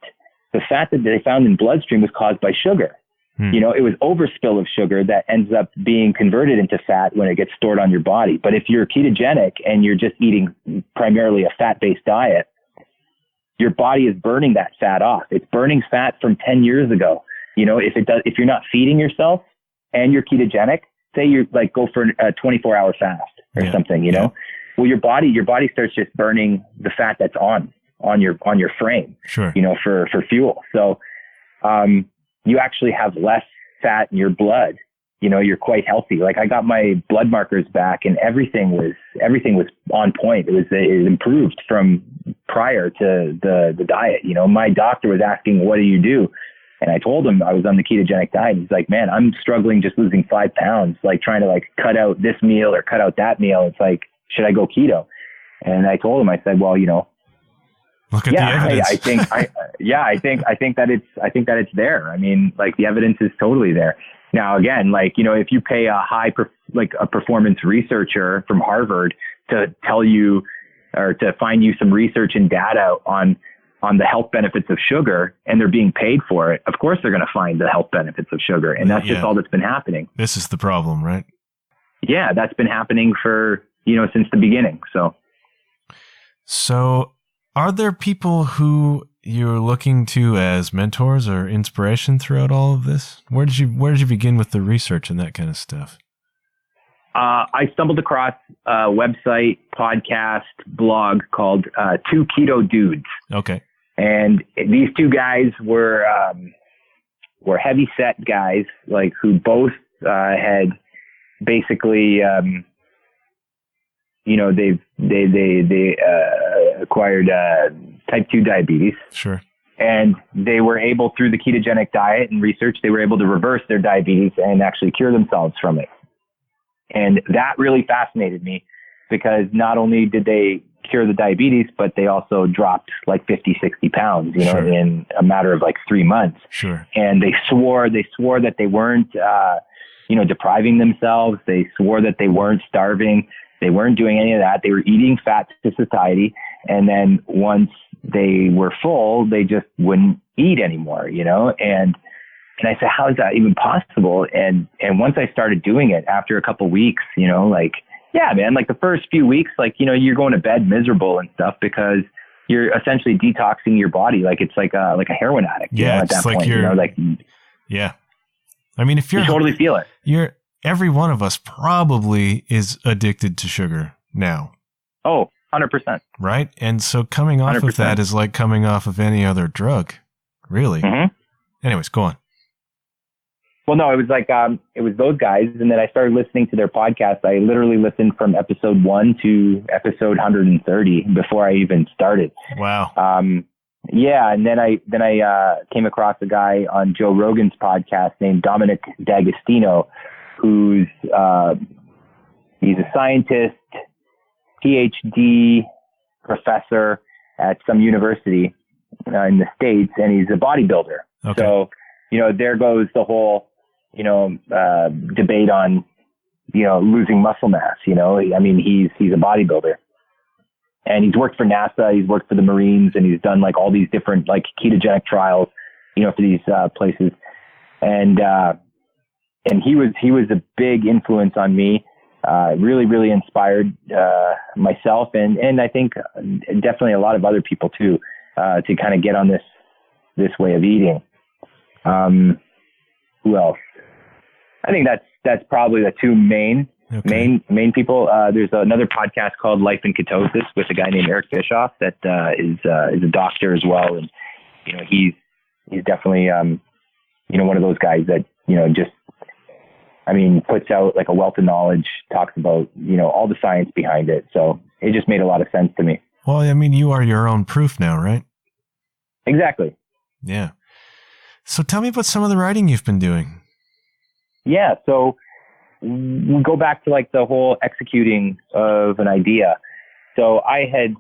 The fat that they found in bloodstream was caused by sugar. You know, it was overspill of sugar that ends up being converted into fat when it gets stored on your body. But if you're ketogenic and you're just eating primarily a fat-based diet, your body is burning that fat off. It's burning fat from 10 years ago. You know, if you're not feeding yourself and you're ketogenic, say you're like go for a 24-hour fast or something, you know, well, your body starts just burning the fat that's on your frame, sure, you know, for fuel. So, you actually have less fat in your blood. You know, you're quite healthy. Like I got my blood markers back and everything was on point. It improved from prior to the diet. You know, my doctor was asking, what do you do? And I told him I was on the ketogenic diet. He's like, man, I'm struggling just losing 5 pounds, like trying to like cut out this meal or cut out that meal. It's like, should I go keto? And I told him, I said, well, you know, look at the evidence. I think that it's there. I mean, like the evidence is totally there. Now, again, like, you know, if you pay a performance researcher from Harvard to tell you or to find you some research and data on the health benefits of sugar and they're being paid for it, of course they're going to find the health benefits of sugar. And that's just all that's been happening. This is the problem, right? Yeah, that's been happening for, you know, since the beginning. So are there people who you're looking to as mentors or inspiration throughout all of this? Where did you begin with the research and that kind of stuff? I stumbled across a website, podcast, blog called Two Keto Dudes. Okay. And these two guys were heavy set guys, like who both had basically, you know, they acquired type 2 diabetes. Sure. And they were able, through the ketogenic diet and research, they were able to reverse their diabetes and actually cure themselves from it. And that really fascinated me because not only did they cure the diabetes, but they also dropped like 50, 60 pounds, you know, in a matter of like 3 months. Sure. And they swore that they weren't, depriving themselves. They swore that they weren't starving. They weren't doing any of that. They were eating fat to satiety. And then once they were full, they just wouldn't eat anymore, you know? And And I said, how is that even possible? And once I started doing it after a couple weeks, you know, like, yeah, man, like the first few weeks, like, you know, you're going to bed miserable and stuff because you're essentially detoxing your body. Like it's like a heroin addict. Yeah. You know, at It's that like point, you know, like, yeah. I mean, if you totally feel it. Every one of us probably is addicted to sugar now. Oh, 100%. Right. And so coming off 100%. of that is like coming off of any other drug, really. Mm-hmm. Anyways, go on. Well, no, it was like, it was those guys. And then I started listening to their podcast. I literally listened from episode 1 to episode 130 before I even started. Wow. Yeah. And then I came across a guy on Joe Rogan's podcast named Dominic D'Agostino, who's, he's a scientist, PhD professor at some university in the States, and he's a bodybuilder. Okay. So, you know, there goes the whole, you know, debate on, you know, losing muscle mass. You know, I mean, he's a bodybuilder, and he's worked for NASA, he's worked for the Marines, and he's done like all these different like ketogenic trials, you know, for these places. And he was a big influence on me. Really, really inspired myself, and I think definitely a lot of other people too, to kind of get on this way of eating. Who else? I think that's probably the two main people. There's another podcast called Life in Ketosis with a guy named Eric Bischoff that is a doctor as well, and you know he's definitely you know one of those guys that you know just puts out like a wealth of knowledge, talks about you know all the science behind it. So it just made a lot of sense to me. Well, I mean, you are your own proof now, right? Exactly. Yeah. So tell me about some of the writing you've been doing. Yeah. So we go back to like the whole executing of an idea. So I had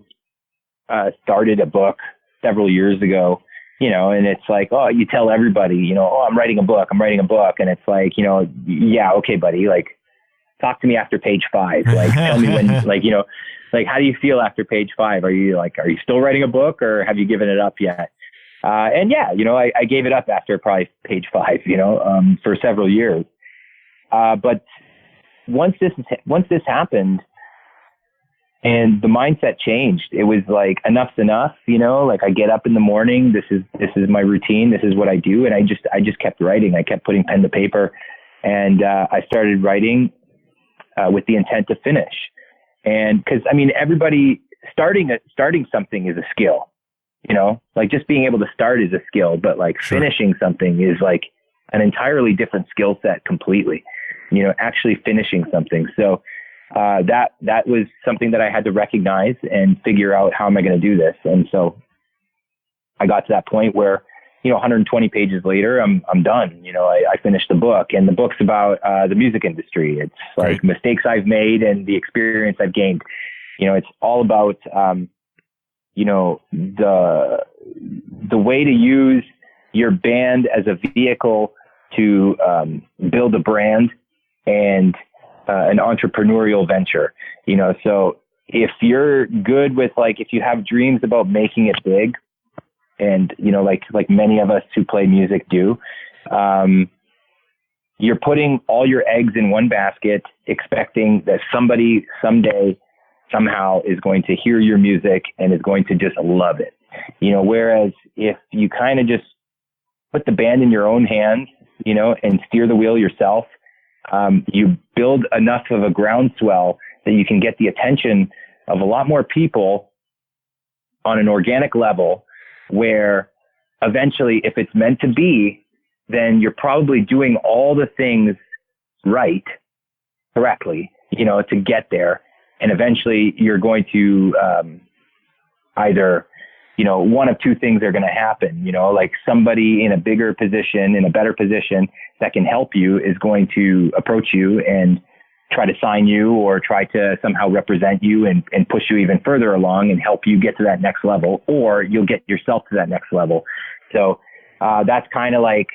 started a book several years ago, you know, and it's like, oh, you tell everybody, you know, oh, I'm writing a book. And it's like, you know, yeah, okay, buddy, like talk to me after page 5. Like tell me when, like, you know, like, how do you feel after page 5? Are you still writing a book or have you given it up yet? And yeah, you know, I gave it up after probably page 5, you know, for several years. But once this happened and the mindset changed, it was like, enough's enough, you know, like I get up in the morning, this is my routine. This is what I do. And I just kept writing. I kept putting pen to paper, and I started writing with the intent to finish. And cause I mean, everybody starting something is a skill, you know, like just being able to start is a skill, but like Sure. finishing something is like an entirely different skill set completely, you know, actually finishing something. So, that was something that I had to recognize and figure out, how am I going to do this? And so I got to that point where, you know, 120 pages later, I'm done. You know, I finished the book, and the book's about, the music industry. It's like mistakes I've made and the experience I've gained. You know, it's all about, you know, the way to use your band as a vehicle to, build a brand and, an entrepreneurial venture, you know. So if you're good with, like, if you have dreams about making it big, and, you know, like many of us who play music do, you're putting all your eggs in one basket, expecting that somebody someday somehow is going to hear your music and is going to just love it, you know. Whereas if you kind of just put the band in your own hands, you know, and steer the wheel yourself, you build enough of a groundswell that you can get the attention of a lot more people on an organic level, where eventually, if it's meant to be, then you're probably doing all the things correctly, you know, to get there. And eventually you're going to, either, you know, one of two things are going to happen, you know, like somebody in a bigger position, in a better position that can help you is going to approach you and try to sign you, or try to somehow represent you and push you even further along and help you get to that next level, or you'll get yourself to that next level. So, that's kind of like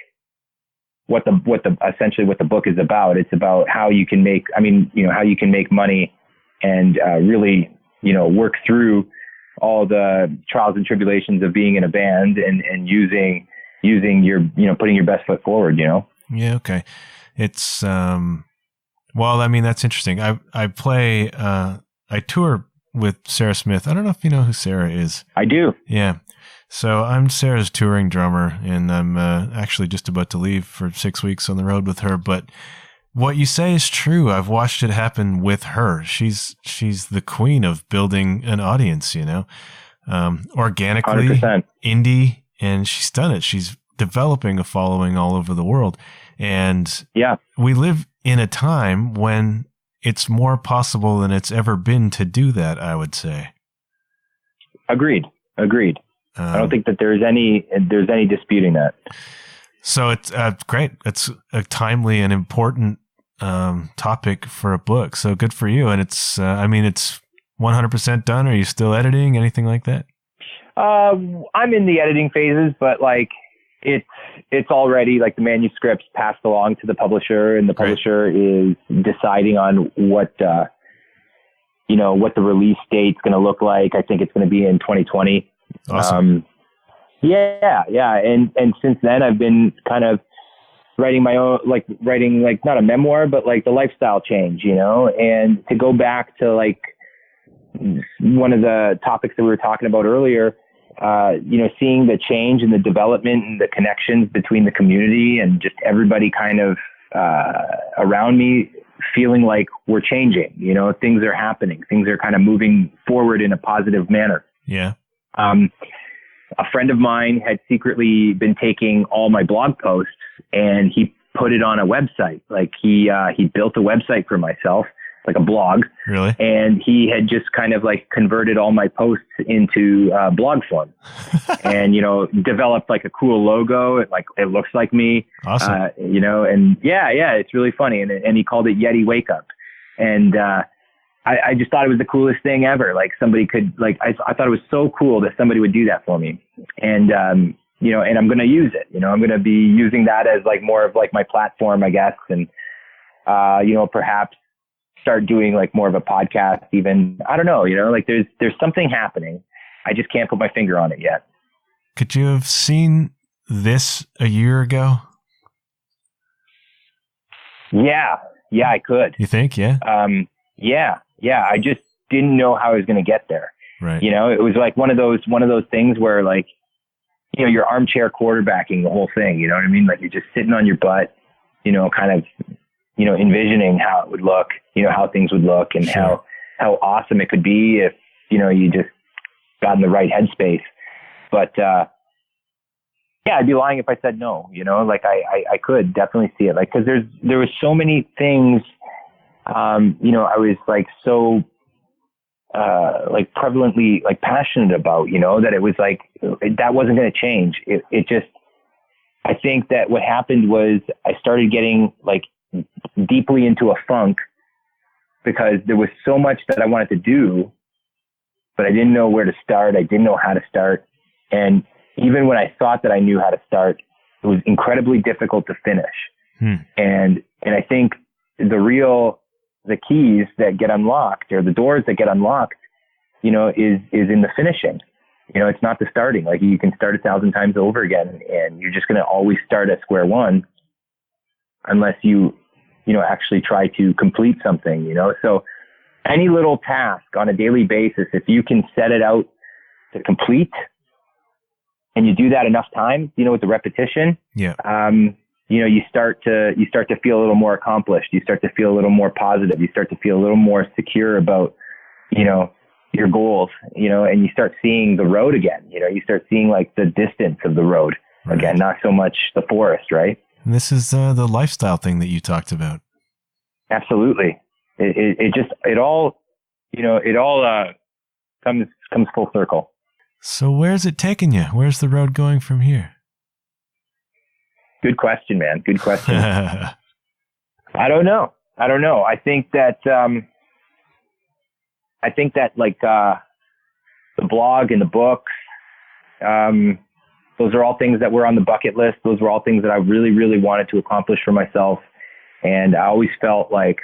essentially what the book is about. It's about how you can make, how you can make money and, really, you know, work through all the trials and tribulations of being in a band and using, using your, putting your best foot forward, Yeah. Okay. It's, well, I mean, that's interesting. I play, I tour with Sara Smith. I don't know if you know who Sara is. I do. Yeah. So I'm Sarah's touring drummer, and I'm actually just about to leave for 6 weeks on the road with her. But what you say is true. I've watched it happen with her. She's the queen of building an audience, organically, 100%. indie, and she's done it. She's developing a following all over the world. And yeah, we live in a time when it's more possible than it's ever been to do that, I would say. Agreed. I don't think that there's any disputing that. So it's great. It's a timely and important topic for a book. So good for you. And it's, it's 100% done. Are you still editing? Anything like that? I'm in the editing phases, but like it's already like the manuscript's passed along to the publisher, and the publisher is deciding on what the release date's going to look like. I think it's going to be in 2020. Awesome. Yeah. And since then I've been kind of writing my own, writing not a memoir, but like the lifestyle change, and to go back to like one of the topics that we were talking about earlier, seeing the change and the development and the connections between the community and just everybody kind of around me, feeling like we're changing, things are happening, things are kind of moving forward in a positive manner. Yeah. A friend of mine had secretly been taking all my blog posts, and he put it on a website. Like he built a website for myself, like a blog. Really? And he had just kind of like converted all my posts into blog form, and developed like a cool logo. It looks like me. Awesome. And yeah, it's really funny. And he called it Yeti Wake Up, and I just thought it was the coolest thing ever. Like somebody could I thought it was so cool that somebody would do that for me. And, and I'm going to use it, I'm going to be using that as like more of like my platform, I guess. And, perhaps start doing like more of a podcast even. I don't know, there's something happening. I just can't put my finger on it yet. Could you have seen this a year ago? Yeah, I could. You think? Yeah. Yeah. I just didn't know how I was going to get there. Right. It was like one of those things where like, you're armchair quarterbacking the whole thing. You know what I mean? Like you're just sitting on your butt, kind of, envisioning how it would look, how things would look, and sure. how awesome it could be if, you just got in the right headspace. But, I'd be lying if I said no, I could definitely see it. Like, cause there was so many things, I was like so, prevalently passionate about, that it was like, that wasn't going to change. It just, I think that what happened was I started getting like deeply into a funk because there was so much that I wanted to do, but I didn't know where to start. I didn't know how to start. And even when I thought that I knew how to start, it was incredibly difficult to finish. And I think the keys that get unlocked, or the doors that get unlocked, is in the finishing. It's not the starting. Like you can start 1,000 times over again, and you're just going to always start at square one unless you actually try to complete something, So any little task on a daily basis, if you can set it out to complete and you do that enough times, with the repetition, yeah. You start to feel a little more accomplished. You start to feel a little more positive. You start to feel a little more secure about, your goals, and you start seeing the road again. You start seeing like the distance of the road again, not so much the forest, right? And this is the lifestyle thing that you talked about. Absolutely. It all comes full circle. So where's it taking you? Where's the road going from here? Good question, man. Good question. I don't know. I think that like the blog and the books, those are all things that were on the bucket list. Those were all things that I really, really wanted to accomplish for myself. And I always felt like,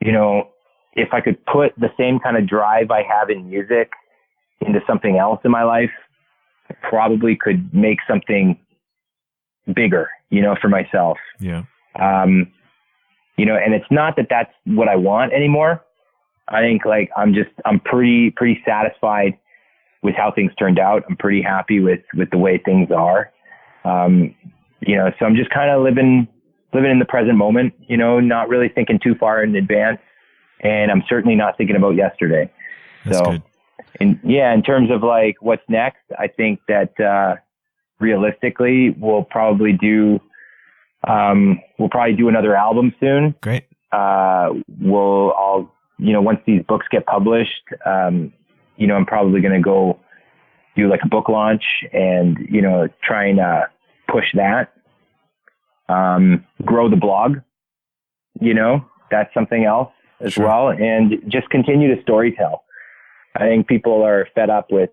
if I could put the same kind of drive I have in music into something else in my life, I probably could make something bigger, for myself. Yeah. And it's not that that's what I want anymore. I think like I'm pretty satisfied with how things turned out. I'm pretty happy with the way things are. So I'm just kind of living in the present moment, not really thinking too far in advance. And I'm certainly not thinking about yesterday. That's good. In terms of like what's next, I think that realistically we'll probably do another album soon. Great. Once these books get published, I'm probably going to go do like a book launch and, try and push that, grow the blog, that's something else as Sure. well. And just continue to storytell. I think people are fed up with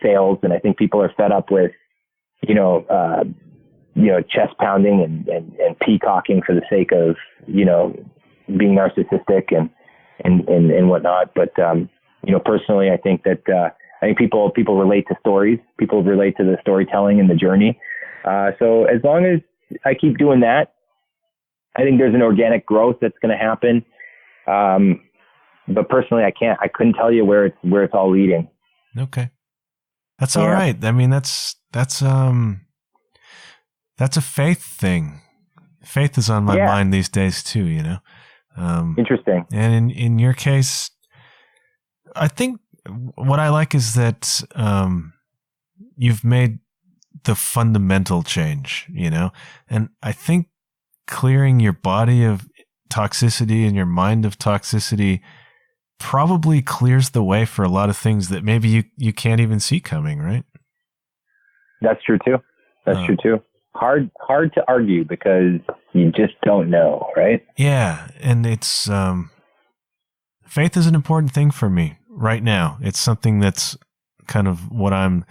sales, and I think people are fed up with, chest pounding and peacocking for the sake of, being narcissistic and whatnot. But, personally, I think that, people relate to stories, people relate to the storytelling and the journey. So as long as I keep doing that, I think there's an organic growth that's going to happen. But personally, I couldn't tell you where it's all leading. Okay. That's all right. I mean, that's a faith thing. Faith is on my mind these days too, Interesting. And in your case, I think what I like is that you've made the fundamental change, and I think clearing your body of toxicity and your mind of toxicity probably clears the way for a lot of things that maybe you can't even see coming, right? That's true too. True too. Hard to argue because you just don't know, right? Yeah, and it's faith is an important thing for me right now. It's something that's kind of what I'm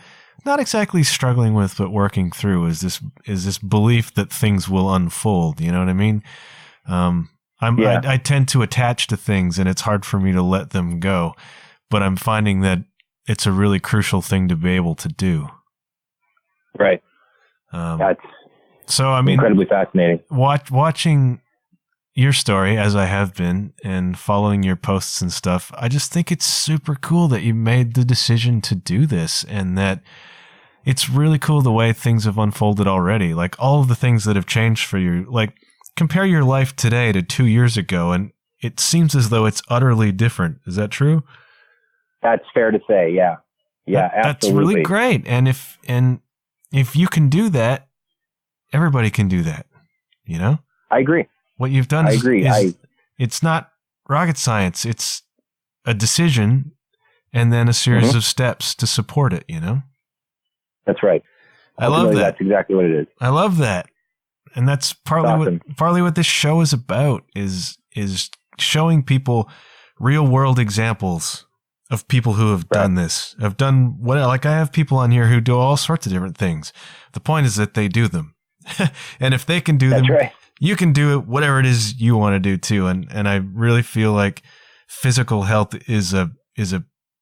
not exactly struggling with, but working through is this belief that things will unfold. You know what I mean? I tend to attach to things, and it's hard for me to let them go. But I'm finding that it's a really crucial thing to be able to do. Right. That's incredibly fascinating. Watching your story, as I have been, and following your posts and stuff, I just think it's super cool that you made the decision to do this, and that it's really cool the way things have unfolded already. Like all of the things that have changed for you, like compare your life today to 2 years ago, and it seems as though it's utterly different. Is that true? That's fair to say. Yeah. Yeah, absolutely. That's really great. And if you can do that, everybody can do that. I agree. What you've done it's not rocket science. It's a decision and then a series of steps to support it, That's right. I love that. That's exactly what it is. I love that. And that's partly what this show is about, is showing people real world examples of people who have done this, have done like I have people on here who do all sorts of different things. The point is that they do them. And if they can do them, you can do it, whatever it is you want to do too. And I really feel like physical health is a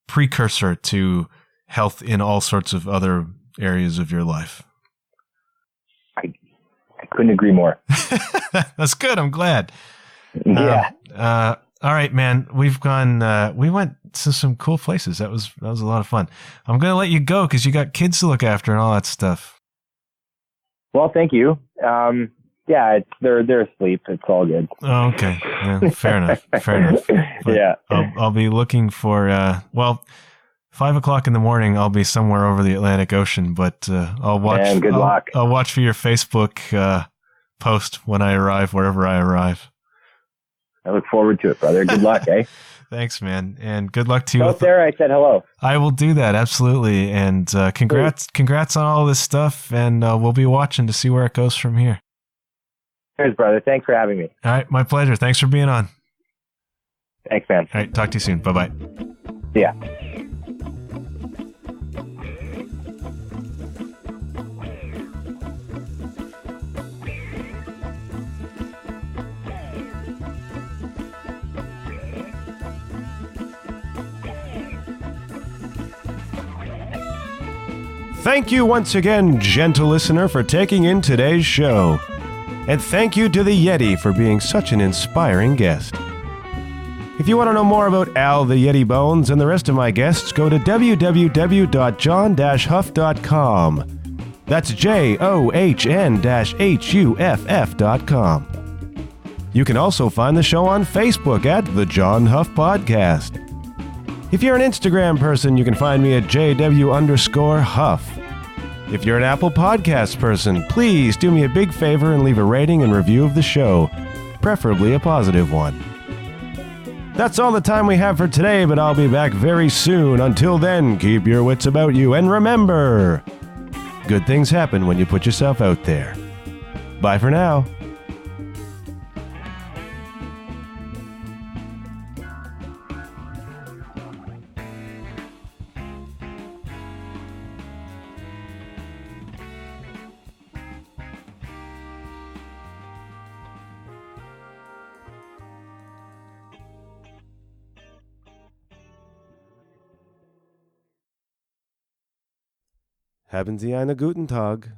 precursor to health in all sorts of other areas of your life. I couldn't agree more. That's good. I'm glad. Yeah. All right, man. We went to some cool places. That was a lot of fun. I'm going to let you go because you got kids to look after and all that stuff. Well, thank you. They're asleep. It's all good. Oh, okay. Yeah, fair enough. But yeah. I'll be looking for, 5:00 in the morning. I'll be somewhere over the Atlantic Ocean, but I'll watch. Man, good luck. I'll watch for your Facebook post when I arrive, wherever I arrive. I look forward to it, brother. Good luck, eh? Thanks, man, and good luck to you. Tell Sarah I said hello. I will do that, absolutely, and congrats on all this stuff, and we'll be watching to see where it goes from here. Cheers, brother. Thanks for having me. All right, my pleasure. Thanks for being on. Thanks, man. All right, talk to you soon. Bye-bye. See ya. Thank you once again, gentle listener, for taking in today's show. And thank you to the Yeti for being such an inspiring guest. If you want to know more about Al the Yeti Bones and the rest of my guests, go to www.john-huff.com. That's JOHN-HUFF.com. You can also find the show on Facebook at The John Huff Podcast. If you're an Instagram person, you can find me at JW_Huff. If you're an Apple Podcasts person, please do me a big favor and leave a rating and review of the show, preferably a positive one. That's all the time we have for today, but I'll be back very soon. Until then, keep your wits about you, and remember, good things happen when you put yourself out there. Bye for now. Haben Sie einen guten Tag?